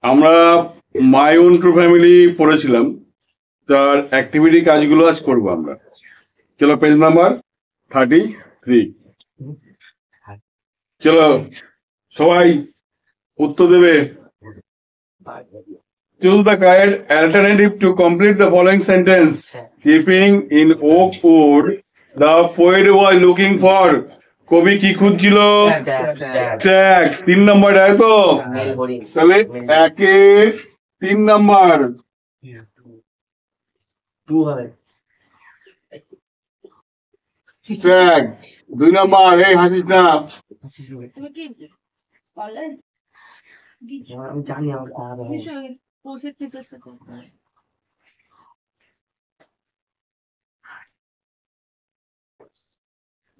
আমরা my own true family পড়েছিলাম, তার অ্যাক্টিভিটি কাজগুলো আজ করবো আমরা। চলো পেজ নাম্বার 33। চলো সবাই উত্তর দেবে। Choose the correct alternative to complete the following sentence. Keeping in oak wood, the poet was looking for. কবি কি খুঁজছিল? ট্যাগ। 3 নম্বর, তাই তো? তাহলে 3 নম্বর ট্যাগ। 2 নম্বর, এই হাসিস না। আমি জানি আমার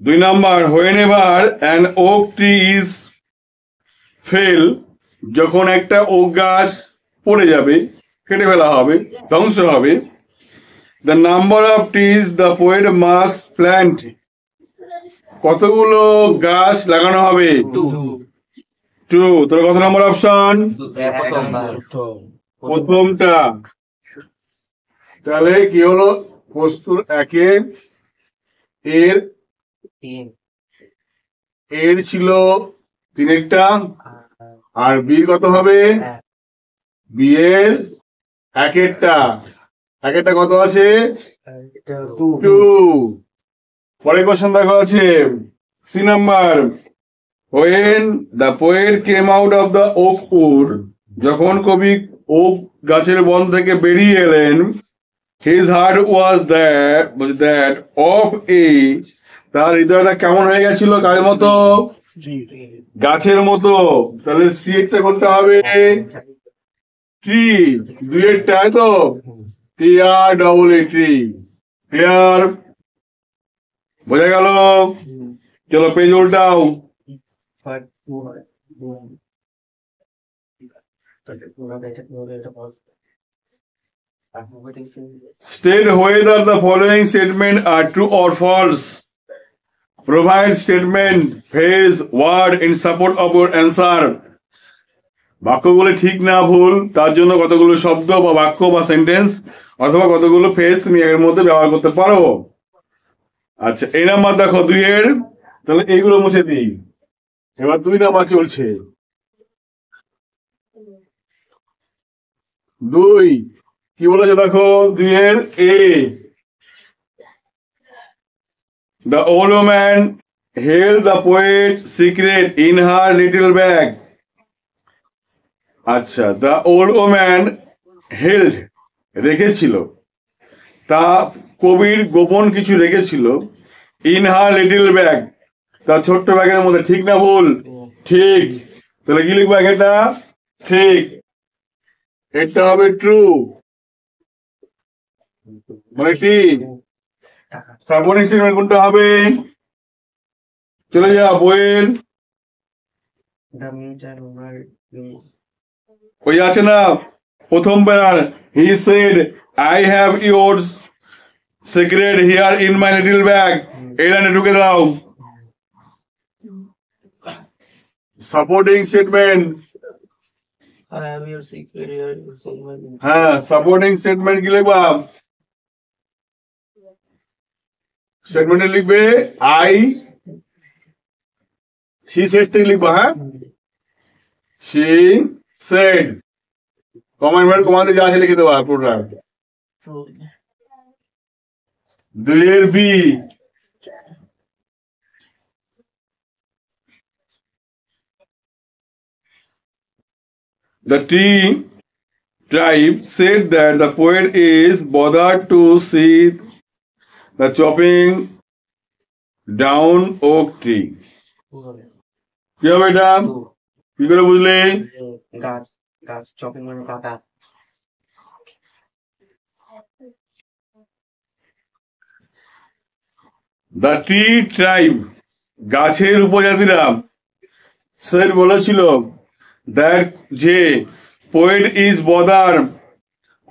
দুই number, whenever an oak tree is fell, যখন একটা ওক গাছ পড়ে যাবে, কেটে ফেলা হবে, ধ্বংস হবে, the number of trees the poet must plant, কতগুলো গাছ লাগানো হবে? 2। তোর কত নম্বর অপশন? প্রথমটা। তাহলে কি হলো? প্রস্তুত একে এর ছিল 3টা, আর বি কত হবে? বি এর একেরটা কত আছে? 2। পরের কোশ্চেন দেখো আছে C number, when the poet came out of the oak wood, যখন কবি ওক গাছের বন থেকে বেরিয়ে এলেন, his heart was that of age, তার হৃদয়টা কেমন হয়ে গেছিল? কার মতো? গাছের মতো। তাহলে সি এরটা কোনটা হবে? ট্রি। 2 এরটা, তো TREE, ট্রি। ক্লিয়ার? বোঝা গেল? চলো page উল্টাও। State whether the following statement are true or false. Provide statement, phrase, word in support of your answer. বাক্যগুলো ঠিক না ভুল তার জন্য কতগুলো শব্দ বা বাক্য বা সেন্টেন্স অথবা কতগুলো ফ্রেজ তুমি এর মধ্যে ব্যবহার করতে পারো। আচ্ছা, এই নাম্বার দেখো 2 এর, তাহলে এইগুলো মুছে দিই। এবার 2 নাম্বার চলছে। 2 কি বলেছে দেখো? 2 এর এ, the old woman held the poet's secret in her little bag. আচ্ছা, the old woman held, রেখেছিল, তা কবির গোপন কিছু রেখেছিল, in her little bag, তার ছোট্ট ব্যাগের মধ্যে। ঠিক না ভুল? ঠিক। তাহলে কি লিখবো? এটা ঠিক, এটা হবে ট্রু, মানে ঠিক। সাপোর্টিং স্টেটমেন্ট কোনটা হবে? চলে যা বইয়ের ওই আছে না প্রথম প্যারার, he said I have your secret here in my little bag, এই লাইনে ঢুকে দাও। সাপোর্টিং স্টেটমেন্ট, হ্যাঁ সাপোর্টিং স্টেটমেন্ট কি লিখবা? স্টেটমেন্টে লিখবে আই, সি সেড থেকে লিখবা। হ্যাঁ, সি সেড, কমান্ডে যা আছে লিখে দেওয়া পুরোটা। 2 এর B, the tree tribe said that the poet is bothered to see the chopping down oak tree. কি হবে এটা? কি করে বুঝলে? গাছ চপিং মানে কাটা। The tree tribe, গাছের উপজাতিরা, স্যার বলেছিল that যে poet is bothered,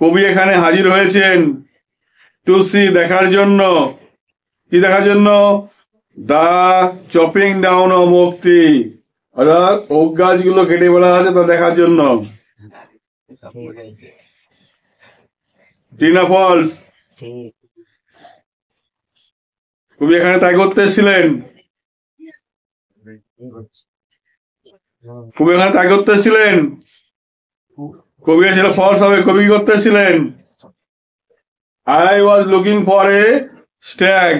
কবি এখানে হাজির হয়েছেন, to see, দেখার জন্য। কি দেখার জন্য? the chopping down of oak tree, অর্থাৎ ওক গাছগুলো কেটে ফেলা আছে তা দেখার জন্য। ট্রু না ফলস? ঠিক। কবি এখানে তাই করতে এসেছিলেন? কবি এখানে তাই করতে এসেছিলেন? কবি এসেছিল ফলস হবে। কবি কি করতে এসেছিলেন? I was looking for a stag,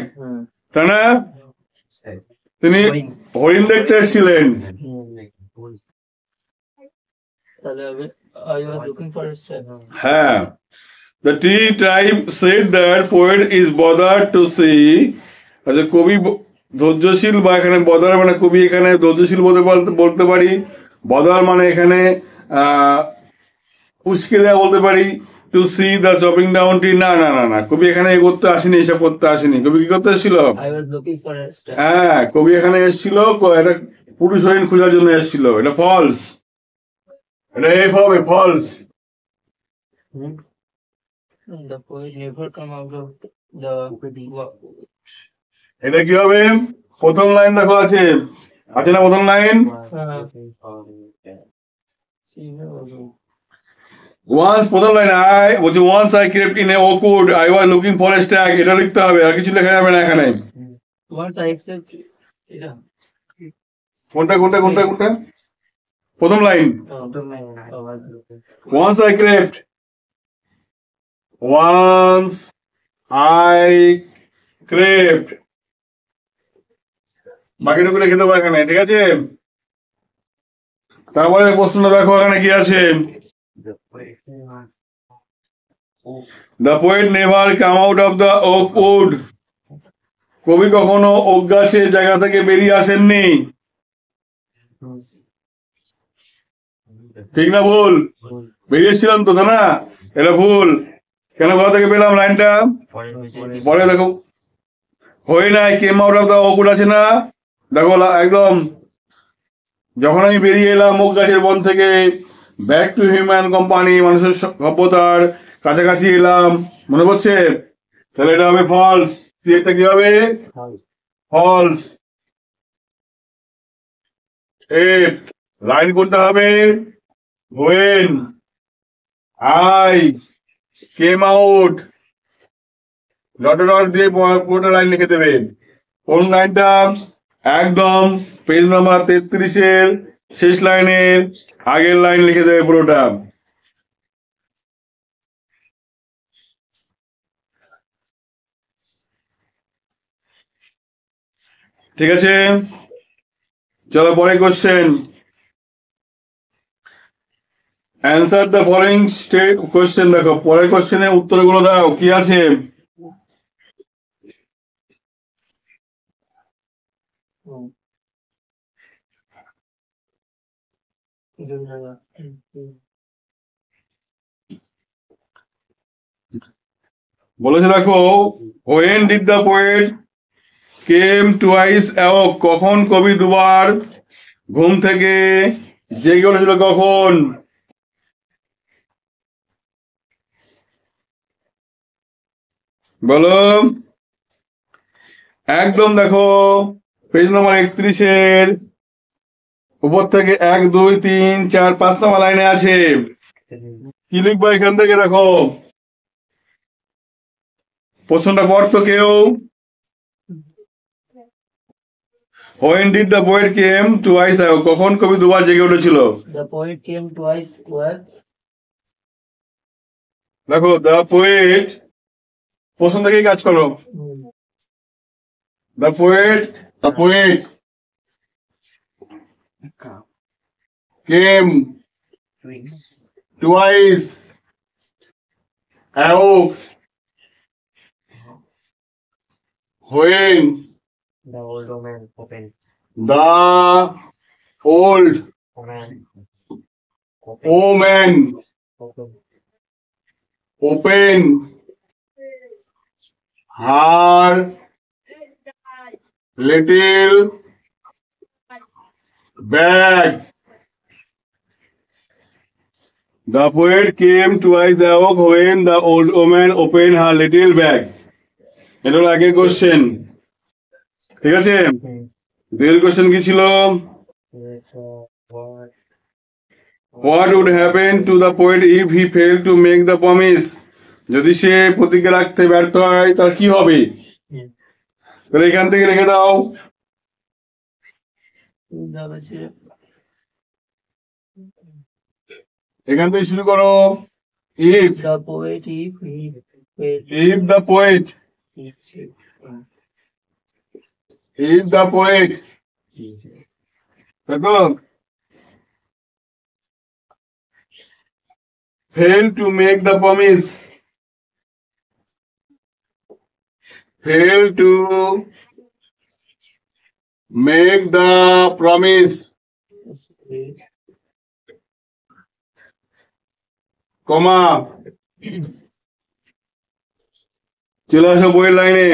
তাই না? তিনি হরিণ দেখতে এসেছিলেন। হ্যাঁ, the tree tribe said that poet is bothered to see. আচ্ছা, কবি ধৈর্যশীল, বা এখানে বদার মানে কবি এখানে ধৈর্যশীল বলতে পারি। বদার মানে এখানে উস্কে দেওয়া বলতে পারি। To see the chopping down tree, না না না না, কবি এখানে এ করতে আসেনি, এসব করতে আসেনি। কবি কি করতে এসেছিল? হ্যাঁ, কবি এখানে এসেছিল এটা পুরুষ হরিণ খোঁজার জন্য এসেছিল। এটা ফলস, এটা এফ হবে, false. The poet never come out of the এটা কি হবে? প্রথম লাইন দেখো আছে না? প্রথম লাইন ওয়ান্স, প্রথম লাইন আই বলছি once I kept in a oakwood I was looking for a stag. এটা লিখতে হবে, আর কিছু লেখা যাবে না এখানে। once I accept এটা কোনটা কোনটা কোনটা কোনটা? প্রথম line once I crept, once I crept, বাকিটুকু লিখে দেবো এখানে, ঠিক আছে? তারপরে প্রশ্নটা দেখো এখানে কি আছে। The poet never come out of the oak wood. কবি কখনো ওক গাছের জায়গা থেকে বেরিয়ে আসেননি। ঠিক না ভুল? বেরিয়েছিলাম তো, তাই না? এটা ভুল। কেন কোথা থেকে পেলাম লাইনটা? পরে দেখো, হই নাই came out of the oak wood আছে না? দেখো একদম, যখন আমি বেরিয়ে এলাম ওক গাছের বন থেকে, ব্যাক টু হিউম্যান কোম্পানি, মানুষের সভ্যতার কাছাকাছি এলাম, মনে পড়ছে? তাহলে এটা হবে ফলস। এটা কি হবে? ফলস। লাইন কোনটা হবে? when I came out, dot dot দিয়ে পুরোটা লাইন লিখে দেবেন। কোন লাইনটা? একদম পেজ নাম্বার 33-এর শেষ লাইনের আগের লাইন লিখে দেবে পুরোটা। ঠিক আছে, চলো পরে question. Answer the following question. দেখো পরের কোশ্চেনের উত্তরগুলো দাও, কি আছে? বলেছে দেখো, when did the poet came twice awoke, কখন কবি দুবার ঘুম থেকে জেগে উঠেছিল, কখন? বলো একদম, দেখো পেজ নাম্বার 31-এর উপর থেকে 1 2 3 4 5 নম্বর লাইনে আছে। কি লিখবো এখান থেকে? দেখো প্রশ্নটা পড়তো কেউ? when did the poet came twice awoke, কখন কবি দুবার জেগে উঠেছিল? The poet came twice where? দেখো the poet, প্রশ্ন থেকেই কাজ করো। the poet came twice awoke when The old woman opened. the old Woman woman open her little bag. The poet came twice awoke when the old woman opened her little bag. এটা হলো আগের question, ঠিক আছে? দুই question কি ছিল? What would happen to the poet if he failed to make the promise? যদি সে প্রতিজ্ঞা রাখতে ব্যর্থ হয় তার কি হবে? তাহলে এখান থেকে লিখে দাও। এখান থেকে শুরু করো। If the poet if the poet দেখো fail to make the promise, fail to make the promise, কমা চলে আসো বইয়ের লাইনে।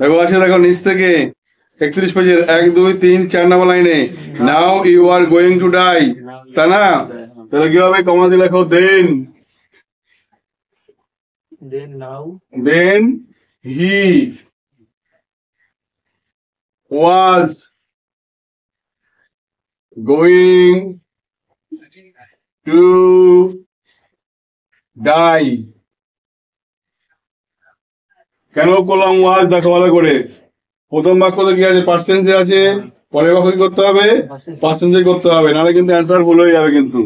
দেখো আছে, দেখো নিচ থেকে 31 পেজের 1 2 3 4 নম্বর লাইনে now you are going to die, তাই না? তাহলে কি হবে? কমা দিয়ে লেখো then he was going to die. কেন করলাম ওয়াজ? দেখো ভালো করে। প্রথম বাক্যতে কি আছে? পাস্ট টেন্সে আছে। পরের বাক্য কি করতে হবে? পাস্ট টেন্সে করতে হবে, নাহলে কিন্তু অ্যান্সার ভুল হয়ে যাবে কিন্তু।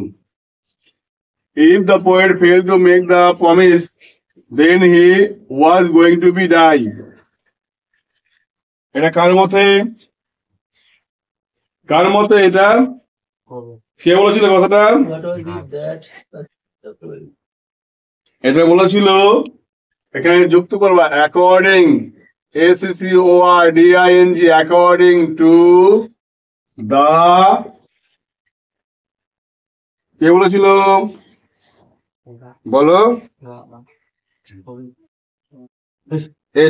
If the poet failed to make the promise, then he was going to be die. এটা কার মতে? কার মতে এটা? কে বলেছিল কথাটা? এটা বলেছিল, এখানে যুক্ত করবা according, ACCORDING, according to the, কে বলেছিল বলো?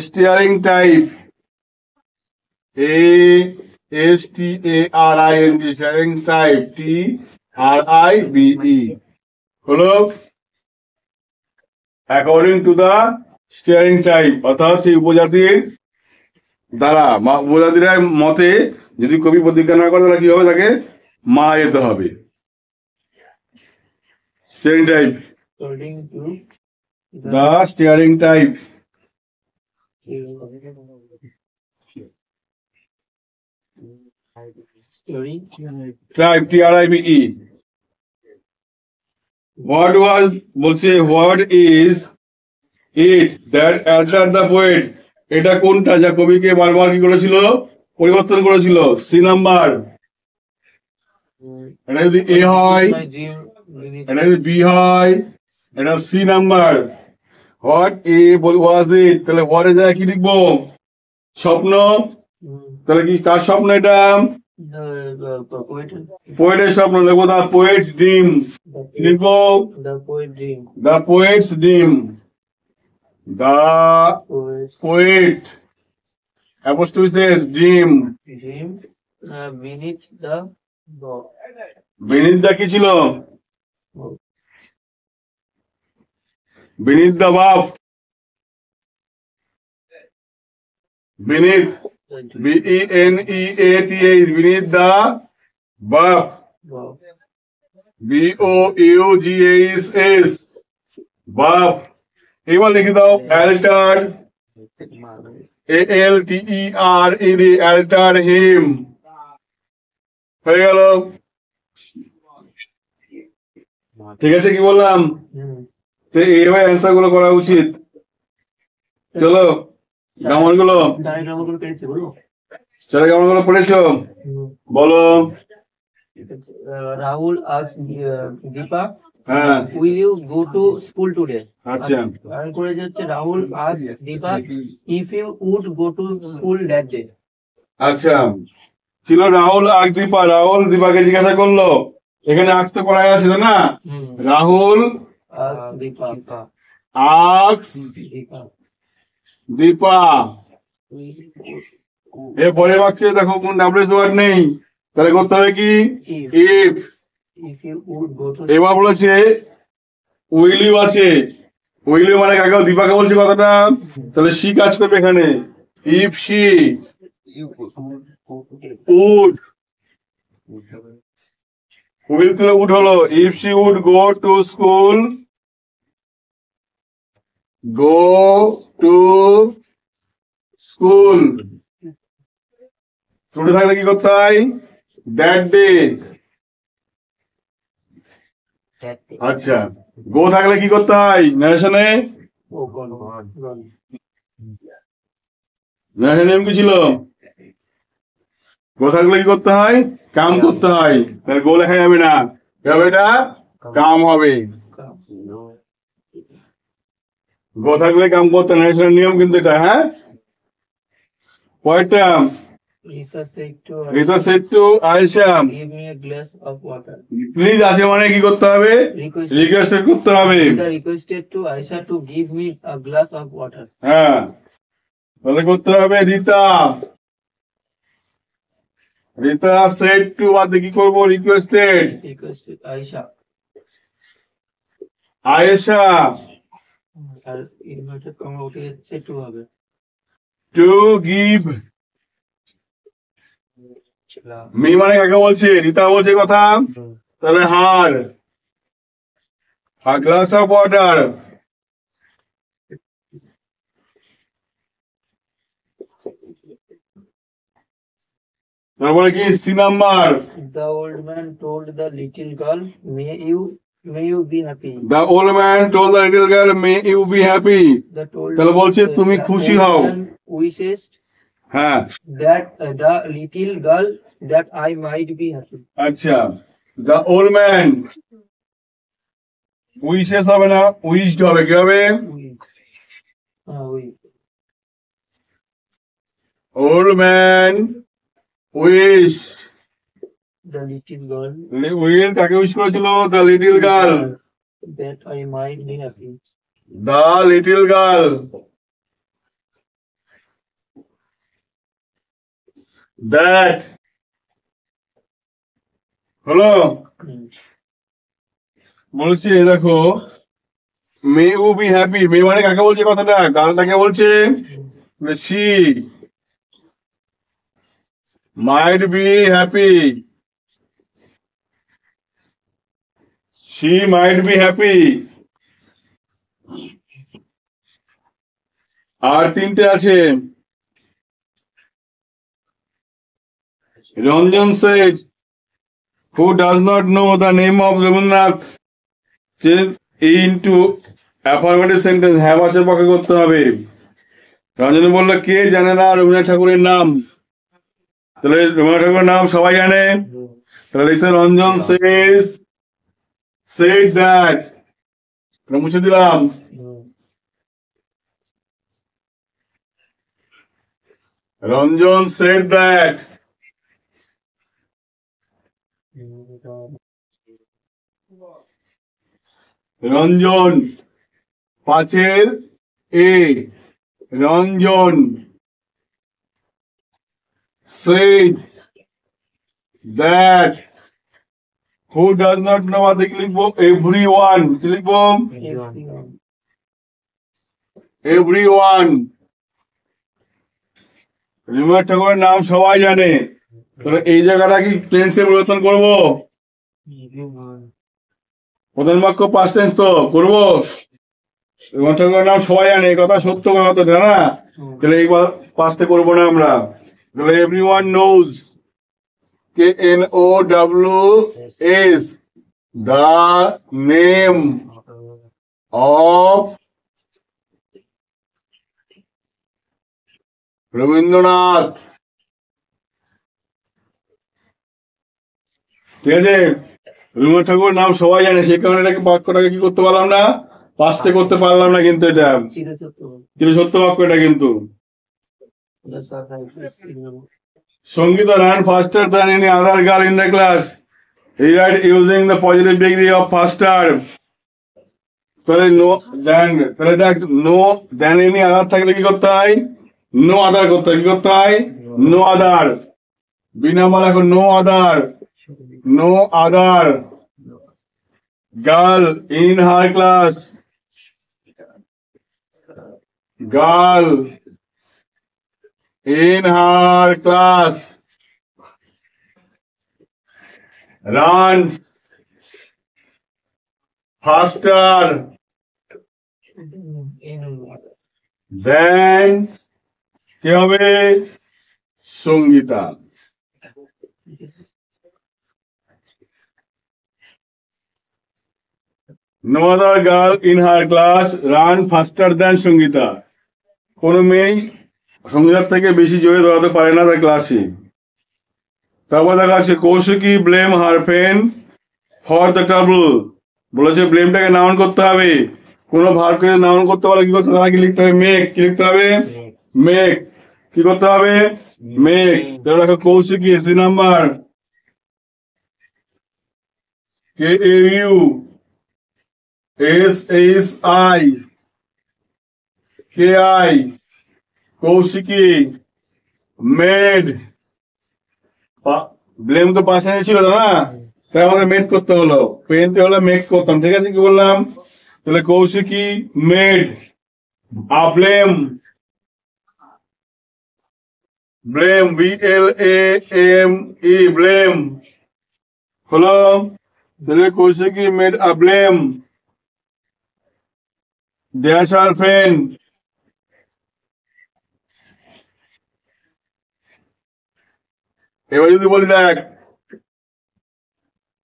Steering type, ASTARING, steering type, TRIBE হলো according to the steering type, অর্থাৎ সেই উপজাতির দ্বারা, উপজাতির মতে যদি কবি প্রতিজ্ঞা না করে তাহলে কি হবে? তাকে মারা যেতে হবে। Steering type, the steering type. TRIBE। What was বলছে what is it that altered the poet? এটা কোনটা যা কবিকে বারবার কি করেছিল? পরিবর্তন করেছিল। C number. এটা যদি এ হয়, এটা যদি বি হয়, এটা C number. What A was it, তাহলে হোয়াট এ যায় কি লিখবো? স্বপ্ন। তাহলে কি কার স্বপ্ন এটা? পোয়েটের স্বপ্ন লিখবো। দা পোয়েট ড্রিম লিখবো। The poet's dream, the poet apostrophe s dream. beneath the কি ছিল? beneath the above, beneath, BENEATH, beneath the above, BOUGHS, above। এবার লিখে দাও alter, ALTERED, alter him, হয়ে গেল। ঠিক আছে, কি বললাম? তো এইভাবে অ্যান্সার গুলো করা উচিত। চলো গ্রামার গুলো, চলো গ্রামার গুলো পড়েছো বলো। Rahul asked Deepa, হ্যাঁ, will you go to school today? আচ্ছা, আর করে হচ্ছে Rahul asked Deepa if you would go to school that day. আচ্ছা ছিল রাহুল আজ দীপা। রাহুল দীপাকে জিজ্ঞাসা করলো, এখানে আসতে করা আছে না? রাহুল Deepa আক্স দীপা এর পরের বাক্যে দেখো কোন ডাব্লিউএস ওয়ার্ড নেই, তাহলে করতে হবে কি if. if you would go to এবার বলেছে উইল ইউ আছে, উইল ইউ মানে কাকে দীপাকে বলছে কথাটা, তাহলে শি কাজ করবে এখানে। ইফ শি উড, উইল তুলে উড হলো, if she would go to school, go to school, today থাকলে কি করতে হয় দ্যাট ডে। that day. আচ্ছা, গো থাকলে কি করতে হয় ন্যারেশনে, Oh, gone. ন্যারেশন নিয়ম কি ছিল, গো থাকলে কি করতে হয় কাম করতে হয়, তাহলে গো লেখা যাবে না, কি হবে এটা কাম হবে। গো থাকলে কাম করতে হয়, ন্যারেশনের নিয়ম কিন্তু এটা। হ্যাঁ, পরেরটা Rita said to Rita said to Ayesha, give me a glass of water. Please আছে মানে কি করতে হবে রিকোয়েস্ট করতে হবে। Rita requested to Aisha to give me a glass of water. হ্যাঁ, তাহলে করতে হবে রিতা, রিতা সেড টু বাদে কি করবো রিকোয়েস্টেড Requested Aisha. আয়েশা আর ইনভার্টেড কমা উঠে যাচ্ছে টু হবে। টু গিভ মি মানে কাকে বলছে রিতা বলছে কথা, তাহলে হার গ্লাস অফ ওয়াটার। তারপরে কি C number, The old man told the little girl, may you be happy. The old man told the little girl may you be happy, The told তাহলে বলছে তুমি the খুশি old হও। man wishes হ্যাঁ, that the little girl that I might be happy. আচ্ছা, the old man wishes হবে না, wished হবে, কি হবে We. Old man wish, The little girl will কাকে উইশ করেছিল the little girl, that I might be happy. দ্য little গার্ল দ্যাট হলো। বলছি দেখো may you be happy, may মানে কাকে বলছে কথাটা গার্লটাকে বলছে, she might be happy, she might be happy. আর তিনটে আছে, Ranjan said who does not know the name of Rabindranath change into affirmative sentence, হ্যাঁ বাচক বাক্য করতে হবে। রঞ্জন বললো কে জানে না রবীন্দ্রনাথ ঠাকুরের নাম, তাহলে রবীন্দ্রনাথ ঠাকুরের নাম সবাই জানে, তাহলে লিখতে রঞ্জন said that, মুছে দিলাম। রঞ্জন said that, রঞ্জন পাঁচের এ, Ranjan said that, who does not know what কি লিখবো everyone, কি লিখবো everyone, রবীন্দ্রনাথ ঠাকুরের নাম সবাই জানে, তাহলে এই জায়গাটা কি টেন্সে পরিবর্তন করবো, প্রধান বাক্য পাস্ট টেন্স তো করবো, রবীন্দ্রনাথ ঠাকুরের নাম সবাই জানে, এই কথা সত্য কথা তো জানা, তাহলে এই পাস্টে করবো না আমরা, তাহলে everyone knows, KNOWS, the name of Rabindranath. ঠিক আছে, রবীন্দ্রনাথ ঠাকুরের নাম সবাই জানে, সেই কারণে এটাকে বাক্যটাকে কি করতে পারলাম না, পাস্টে করতে পারলাম না, কিন্তু এটা কিন্তু সত্য বাক্য এটা কিন্তু। Sangeeta ran faster than any other girl in the class. He read using the positive degree of faster. তাহলে নো দেন, তাহলে দেখ নো দেন এনি আদার থাকলে কি করতে হয় নো আদার করতে হয়, কি করতে হয়? No other. বি নাম্বার এখন no other, no other girl in her class, girl in her class runs faster than কি হবে? Sangeeta. No other girl in her class run faster than Sangeeta. কোন মেয়ে সঙ্গীতার থেকে বেশি জোরে দৌড়াতে পারে না তার ক্লাসে। তারপর দেখা যাচ্ছে Kaushiki blame her friend for the trouble. বলেছে ব্লেমটাকে নাউন করতে হবে। কোনো ভার্বকে নাউন করতে পারলে কি করতে হবে? কি লিখতে হবে? মেক। কি লিখতে হবে? মেক। কি করতে হবে? মেক। তাহলে দেখো Kaushiki C number KAUSSIKI Kaushiki made. Blame তো পাশে ছিল না, তাই আমাকে মেড করতে হলো। পেনতে হলো মেক করতাম, ঠিক আছে? কি বললাম? তাহলে Kaushiki made a blame, blame BLAME blame হলো। তাহলে Kaushiki made a blame dash আর ফ্রেন্ড। এবার যদি বলি দেখ,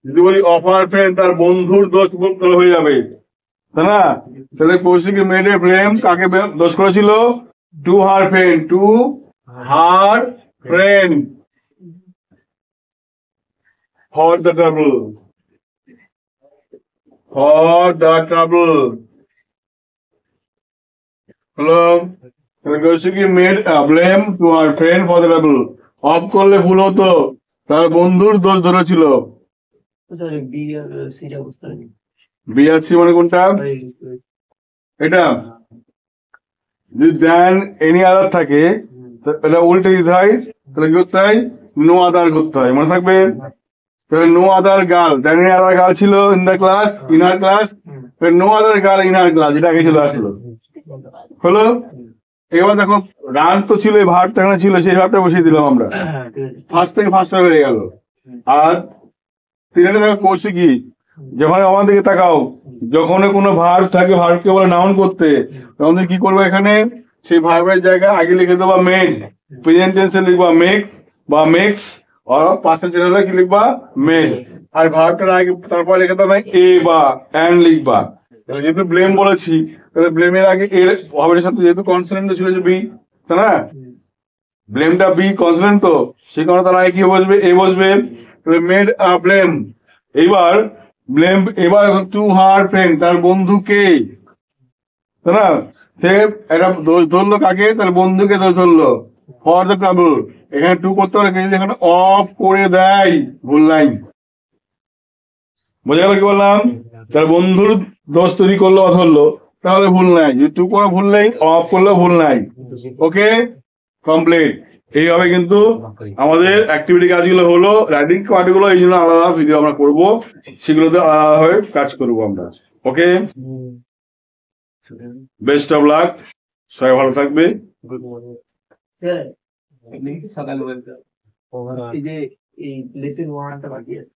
যদি বলি অফার ফ্রেন্ড, তার বন্ধুর দোষ বলতে হয়ে যাবে, তাই না? তাহলে কৌশিকী মেড এ ব্লেম কাকে দোষ করেছিল? To her friend, to her friend for the trouble, for the trouble হলো। তাহলে Kaushiki made a blame to her friend for the trouble. Of করলে ভুল হতো, তার বন্ধুর দোষ ধরেছিল। সরি বি আর সি টা বুঝতে পারিনি। বি আর সি মানে কোনটা? এটা যদি দেন এনি আদার থাকে, এটা উল্টে দিতে হয়। তাহলে কি করতে হয়? নো আদার করতে হয়, মনে থাকবে? তাহলে no other girl, then any other girl ছিল in the class, in her class. No other girl in her class, এটা আগে ছিল, আসলো হলো। এবার দেখো রান তো ছিল, এই ভার্বটা এখানে ছিল, সেই ভার্বটা বসিয়ে দিলাম আমরা। ফার্স্ট থেকে ফার্স্ট হয়ে গেল। আর তিনটে দেখো কৌশিকী, যখন আমার দিকে তাকাও, যখন কোনো ভার্ব থাকে, ভার্বকে বলে নাউন করতে, তখন কি করবো? এখানে সেই ভার্বের জায়গায় আগে লিখে দেবা মেড, প্রেজেন্ট টেন্সে লিখবা মেক বা মেক্স, আর পাস্ট টেন্সে হলে কি লিখবা? মেড। আর ভার্বটার আগে তারপর লিখে দেবা এ বা এন্ড লিখবা। যেহেতু ব্লেম বলেছি, তাহলে ব্লেমের আগে এর ভার্বের সাথে যেহেতু কনসোনেন্ট ছিল যে বি, তাই না? ব্লেমটা বি কনসোনেন্ট, তো সেই কারণে তার আগে কি বসবে? এ বসবে। Made a blame. এইবার ব্লেম, এবার টু হার ফ্রেন্ড, তার বন্ধুকে, তাই না? সে একটা দোষ ধরলো কাকে? তার বন্ধুকে দোষ ধরলো। ফর দ্য ট্রাবল, এখানে টু করতে পারে, কিন্তু এখানে অফ করে দেয়, ভুল লাইন। বোঝা গেল কি বললাম? তার বন্ধুর দোষ তৈরি করলো বা ধরলো, তাহলে ভুল নাই। যদি টু করে ভুল নেই, অফ করলেও ভুল নাই। ওকে, কমপ্লিট। এইভাবে কিন্তু আমাদের অ্যাক্টিভিটি কাজগুলো হলো। রাইটিং পার্টগুলো এই জন্য আলাদা ভিডিও আমরা করবো, সেগুলোতে আলাদাভাবে কাজ করবো আমরা। ওকে, বেস্ট অফ লাক, সবাই ভালো থাকবে। Good morning. সকাল এই যে এই লেসন ওয়ানটা বাকি আছে।